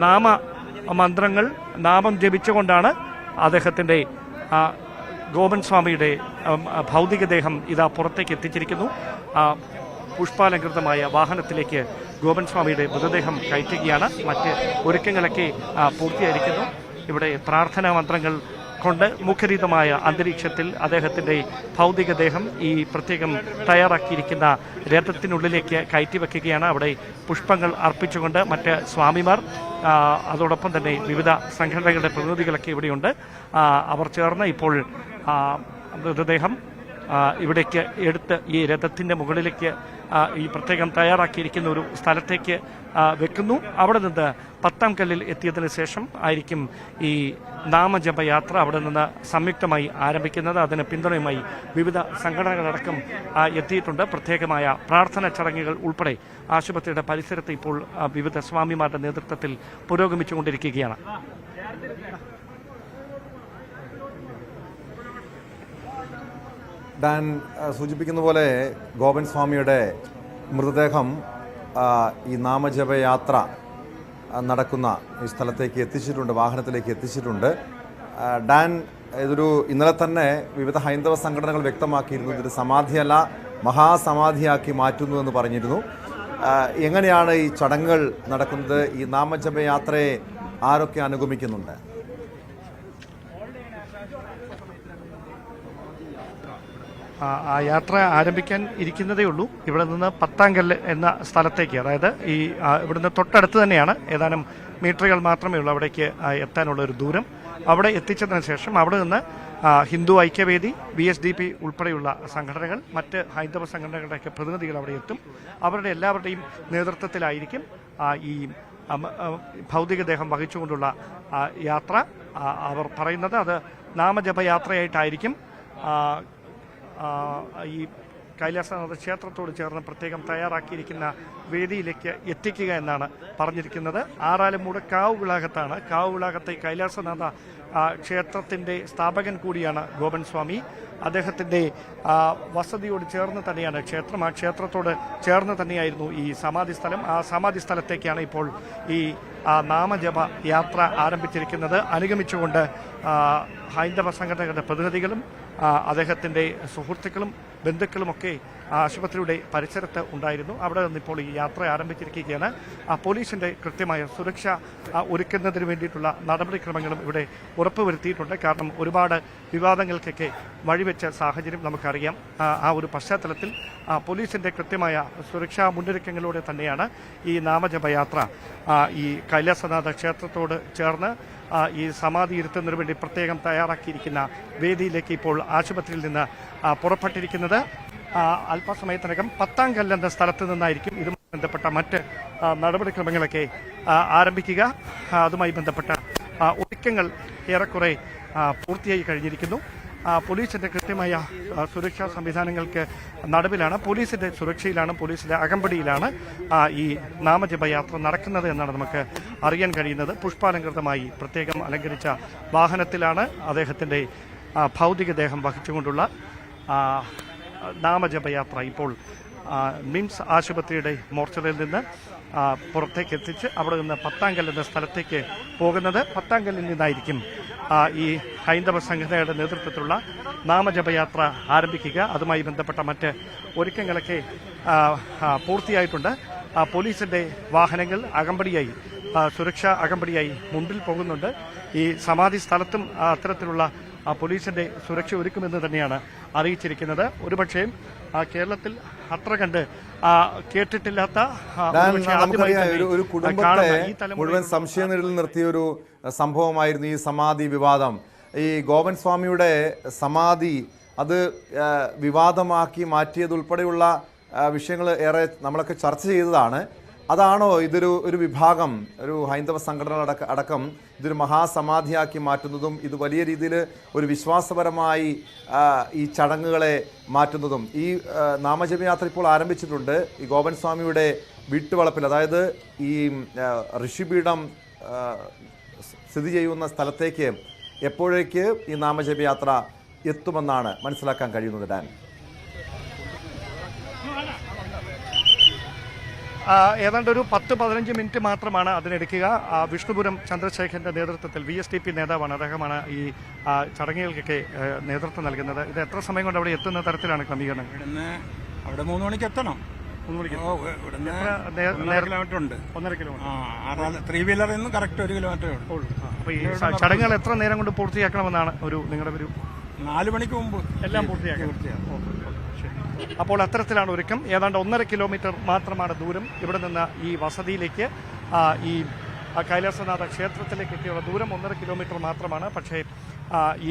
നാമ മന്ത്രങ്ങൾ നാമം ജപിച്ചുകൊണ്ടാണ് അദ്ദേഹത്തിൻ്റെ ഗോപൻ സ്വാമിയുടെ ഭൗതികദേഹം ഇതാ പുറത്തേക്ക് എത്തിച്ചിരിക്കുന്നു. പുഷ്പാലങ്കൃതമായ വാഹനത്തിലേക്ക് ഗോപൻ സ്വാമിയുടെ മൃതദേഹം കയറ്റുകയാണ്. മറ്റ് ഒരുക്കങ്ങളൊക്കെ പൂർത്തിയായിരിക്കുന്നു. ഇവിടെ പ്രാർത്ഥനാ മന്ത്രങ്ങൾ കൊണ്ട് മുഖരിതമായ അന്തരീക്ഷത്തിൽ അദ്ദേഹത്തിൻ്റെ ഭൗതികദേഹം ഈ പ്രത്യേകം തയ്യാറാക്കിയിരിക്കുന്ന രഥത്തിനുള്ളിലേക്ക് കയറ്റിവെക്കുകയാണ്. അവിടെ പുഷ്പങ്ങൾ അർപ്പിച്ചുകൊണ്ട് മറ്റ് സ്വാമിമാർ, അതോടൊപ്പം തന്നെ വിവിധ സംഘടനകളുടെ പ്രതിനിധികളൊക്കെ ഇവിടെയുണ്ട്. അവർ ചേർന്ന് ഇപ്പോൾ മൃതദേഹം ഇവിടേക്ക് എടുത്ത് ഈ രഥത്തിൻ്റെ മുകളിലേക്ക് ഈ പ്രത്യേകം തയ്യാറാക്കിയിരിക്കുന്ന ഒരു സ്ഥലത്തേക്ക് വെക്കുന്നു. അവിടെ നിന്ന് 10-ാം കല്ലിൽ എത്തിയതിന് ശേഷം ആയിരിക്കും ഈ നാമജപയാത്ര അവിടെ നിന്ന് സംയുക്തമായി ആരംഭിക്കുന്നത്. അതിന് പിന്തുണയുമായി വിവിധ സംഘടനകളടക്കം എത്തിയിട്ടുണ്ട്. പ്രത്യേകമായ പ്രാർത്ഥന ചടങ്ങുകൾ ഉൾപ്പെടെ ആശുപത്രിയുടെ പരിസരത്ത് ഇപ്പോൾ വിവിധ സ്വാമിമാരുടെ നേതൃത്വത്തിൽ പുരോഗമിച്ചുകൊണ്ടിരിക്കുകയാണ്. ഡാൻ സൂചിപ്പിക്കുന്ന പോലെ ഗോപൻ സ്വാമിയുടെ മൃതദേഹം ഈ നാമജപയാത്ര നടക്കുന്ന ഈ സ്ഥലത്തേക്ക് എത്തിച്ചിട്ടുണ്ട്, വാഹനത്തിലേക്ക് എത്തിച്ചിട്ടുണ്ട്. ഡാൻ ഇന്നലെ തന്നെ വിവിധ ഹൈന്ദവ സംഘടനകൾ വ്യക്തമാക്കിയിരുന്നു ഇതൊരു സമാധിയല്ല, മഹാസമാധിയാക്കി മാറ്റുന്നു എന്ന് പറഞ്ഞിരുന്നു. എങ്ങനെയാണ് ഈ ചടങ്ങുകൾ നടക്കുന്നത്? ഈ നാമജപയാത്രയെ ആരൊക്കെ അനുഗമിക്കുന്നുണ്ട്? ആ യാത്ര ആരംഭിക്കാൻ ഇരിക്കുന്നതേ ഉള്ളൂ. ഇവിടെ നിന്ന് 10-ാം കല്ല് എന്ന സ്ഥലത്തേക്ക്, അതായത് ഈ ഇവിടുന്ന് തൊട്ടടുത്ത് തന്നെയാണ്, ഏതാനും മീറ്ററുകൾ മാത്രമേ ഉള്ളൂ അവിടേക്ക് എത്താനുള്ള ഒരു ദൂരം. അവിടെ എത്തിച്ചതിന് ശേഷം അവിടെ നിന്ന് ഹിന്ദു ഐക്യവേദി, VSDP ഉൾപ്പെടെയുള്ള സംഘടനകൾ, മറ്റ് ഹൈന്ദവ സംഘടനകളുടെയൊക്കെ പ്രതിനിധികൾ അവിടെ എത്തും. അവരുടെ എല്ലാവരുടെയും നേതൃത്വത്തിലായിരിക്കും ഈ ഭൗതികദേഹം വഹിച്ചുകൊണ്ടുള്ള യാത്ര. അവർ പറയുന്നത് അത് നാമജപയാത്രയായിട്ടായിരിക്കും ഈ കൈലാസനാഥ ക്ഷേത്രത്തോട് ചേർന്ന് പ്രത്യേകം തയ്യാറാക്കിയിരിക്കുന്ന വേദിയിലേക്ക് എത്തിക്കുക എന്നാണ് പറഞ്ഞിരിക്കുന്നത്. ആറാലുമൂട് കാവുവിളാകത്താണ്. കാവുവിളാകത്തെ കൈലാസനാഥ ക്ഷേത്രത്തിൻ്റെ സ്ഥാപകൻ കൂടിയാണ് ഗോപൻ സ്വാമി. അദ്ദേഹത്തിൻ്റെ വസതിയോട് ചേർന്ന് തന്നെയാണ് ക്ഷേത്രം. ആ ക്ഷേത്രത്തോട് ചേർന്ന് തന്നെയായിരുന്നു ഈ സമാധി സ്ഥലം. ആ സമാധി സ്ഥലത്തേക്കാണ് ഇപ്പോൾ ഈ നാമജപ യാത്ര ആരംഭിച്ചിരിക്കുന്നത്. അനുഗമിച്ചുകൊണ്ട് ഹൈന്ദവ സംഘടനകളുടെ പ്രതിനിധികളും അദ്ദേഹത്തിൻ്റെ സുഹൃത്തുക്കളും ബന്ധുക്കളുമൊക്കെ ആശുപത്രിയുടെ പരിസരത്ത് ഉണ്ടായിരുന്നു. അവിടെ നിന്നിപ്പോൾ ഈ യാത്ര ആരംഭിച്ചിരിക്കുകയാണ്. പോലീസിൻ്റെ കൃത്യമായ സുരക്ഷ ഒരുക്കുന്നതിന് വേണ്ടിയിട്ടുള്ള നടപടിക്രമങ്ങളും ഇവിടെ ഉറപ്പുവരുത്തിയിട്ടുണ്ട്. കാരണം ഒരുപാട് വിവാദങ്ങൾക്കൊക്കെ വഴിവെച്ച സാഹചര്യം നമുക്കറിയാം. ആ ഒരു പശ്ചാത്തലത്തിൽ പോലീസിൻ്റെ കൃത്യമായ സുരക്ഷാ മുന്നൊരുക്കങ്ങളോടെ തന്നെയാണ് ഈ നാമജപയാത്ര ഈ കൈലാസനാഥ ക്ഷേത്രത്തോട് ചേർന്ന് ഈ സമാധി ഇരുത്തുന്നതിന് വേണ്ടി പ്രത്യേകം തയ്യാറാക്കിയിരിക്കുന്ന വേദിയിലേക്ക് ഇപ്പോൾ ആശുപത്രിയിൽ നിന്ന് പുറപ്പെട്ടിരിക്കുന്നത്. അല്പസമയത്തിനകം 10-ാം കല്ലെന്ന സ്ഥലത്ത് നിന്നായിരിക്കും ഇതുമായി ബന്ധപ്പെട്ട മറ്റ് നടപടിക്രമങ്ങളൊക്കെ ആരംഭിക്കുക. അതുമായി ബന്ധപ്പെട്ട ഒരുക്കങ്ങൾ ഏറെക്കുറെ പൂർത്തിയായി കഴിഞ്ഞിരിക്കുന്നു. പോലീസിൻ്റെ കൃത്യമായ സുരക്ഷാ സംവിധാനങ്ങൾക്ക് നടുവിലാണ്, പോലീസിൻ്റെ സുരക്ഷയിലാണ്, പോലീസിൻ്റെ അകമ്പടിയിലാണ് ഈ നാമജപയാത്ര നടക്കുന്നത് എന്നാണ് നമുക്ക് അറിയാൻ കഴിയുന്നത്. പുഷ്പാലങ്കൃതമായി പ്രത്യേകം അലങ്കരിച്ച വാഹനത്തിലാണ് അദ്ദേഹത്തിൻ്റെ ഭൗതികദേഹം വഹിച്ചുകൊണ്ടുള്ള നാമജപയാത്ര ഇപ്പോൾ മിംസ് ആശുപത്രിയുടെ മോർച്ചറിയിൽ നിന്ന് പുറത്തേക്ക് എത്തിച്ച് അവിടെ നിന്ന് 10-ാം കല്ലെന്ന സ്ഥലത്തേക്ക് പോകുന്നത്. 10-ാം കല്ലിൽ നിന്നായിരിക്കും ഈ ഹൈന്ദവ സംഘടനയുടെ നേതൃത്വത്തിലുള്ള നാമജപയാത്ര ആരംഭിക്കുക. അതുമായി ബന്ധപ്പെട്ട മറ്റ് ഒരുക്കങ്ങളൊക്കെ പൂർത്തിയായിട്ടുണ്ട്. പോലീസിൻ്റെ വാഹനങ്ങൾ അകമ്പടിയായി, സുരക്ഷാ അകമ്പടിയായി മുൻപിൽ പോകുന്നുണ്ട്. ഈ സമാധി സ്ഥലത്തും അത്തരത്തിലുള്ള പോലീസിൻ്റെ സുരക്ഷ ഒരുക്കുമെന്ന് തന്നെയാണ് അറിയിച്ചിരിക്കുന്നത്. ഒരുപക്ഷേ കേരളത്തിൽ അത്ര കണ്ട് കേട്ടിട്ടില്ലാത്ത ഒരു കുടുംബത്തെ മുഴുവൻ സംശയനിഴലിൽ നിർത്തിയ ഒരു സംഭവമായിരുന്നു ഈ സമാധി വിവാദം. ഈ ഗോപൻ സ്വാമിയുടെ സമാധി അത് വിവാദമാക്കി മാറ്റിയതുൾപ്പെടെയുള്ള വിഷയങ്ങൾ ഏറെ നമ്മളൊക്കെ ചർച്ച ചെയ്തതാണ്. അതാണോ ഒരു വിഭാഗം, ഒരു ഹൈന്ദവ സംഘടനകൾ അടക്കം ഇതൊരു മഹാസമാധിയാക്കി മാറ്റുന്നതും ഇത് വലിയ രീതിയിൽ ഒരു വിശ്വാസപരമായി ഈ ചടങ്ങുകളെ മാറ്റുന്നതും? ഈ നാമജപയാത്ര ഇപ്പോൾ ആരംഭിച്ചിട്ടുണ്ട്. ഈ ഗോപൻ സ്വാമിയുടെ വീട്ടുവളപ്പിൽ, അതായത് ഈ ഋഷിപീഠം സ്ഥിതി ചെയ്യുന്ന സ്ഥലത്തേക്ക് എപ്പോഴേക്ക് ഈ നാമജപയാത്ര എത്തുമെന്നാണ് മനസ്സിലാക്കാൻ കഴിയുന്നത്? ഡാൻ, ഏതാണ്ട് ഒരു 10-15 മിനിറ്റ് മാത്രമാണ് അതിനെടുക്കുക. വിഷ്ണുപുരം ചന്ദ്രശേഖരൻ്റെ നേതൃത്വത്തിൽ VSDP നേതാവാണ്, അദ്ദേഹമാണ് ഈ ചടങ്ങുകൾക്കൊക്കെ നേതൃത്വം നൽകുന്നത്. ഇത് എത്ര സമയം കൊണ്ട് അവിടെ എത്തുന്ന തരത്തിലാണ് ക്രമീകരണം? അവിടെ 3 മണിക്ക് എത്തണം. 3 മണിക്ക് കിലോമീറ്റർ ഉണ്ട്. 1.5 കിലോമീറ്റർ. 3 വീലറിൽ നിന്ന് കറക്റ്റ് 1 കിലോമീറ്റർ ഉള്ളൂ. അപ്പോൾ ഈ ചടങ്ങുകൾ എത്ര നേരം കൊണ്ട് പൂർത്തിയാക്കണമെന്നാണ് നിങ്ങളുടെ ഒരു 4 മണിക്ക് മുമ്പ് എല്ലാം പൂർത്തിയാക്കും? അപ്പോൾ അത്തരത്തിലാണ് ഒരുക്കം. ഏതാണ്ട് 1.5 കിലോമീറ്റർ മാത്രമാണ് ദൂരം ഇവിടെ നിന്ന് ഈ വസതിയിലേക്ക്, ഈ കൈലാസനാഥ ക്ഷേത്രത്തിലേക്കൊക്കെയുള്ള ദൂരം 1.5 കിലോമീറ്റർ മാത്രമാണ്. പക്ഷേ ഈ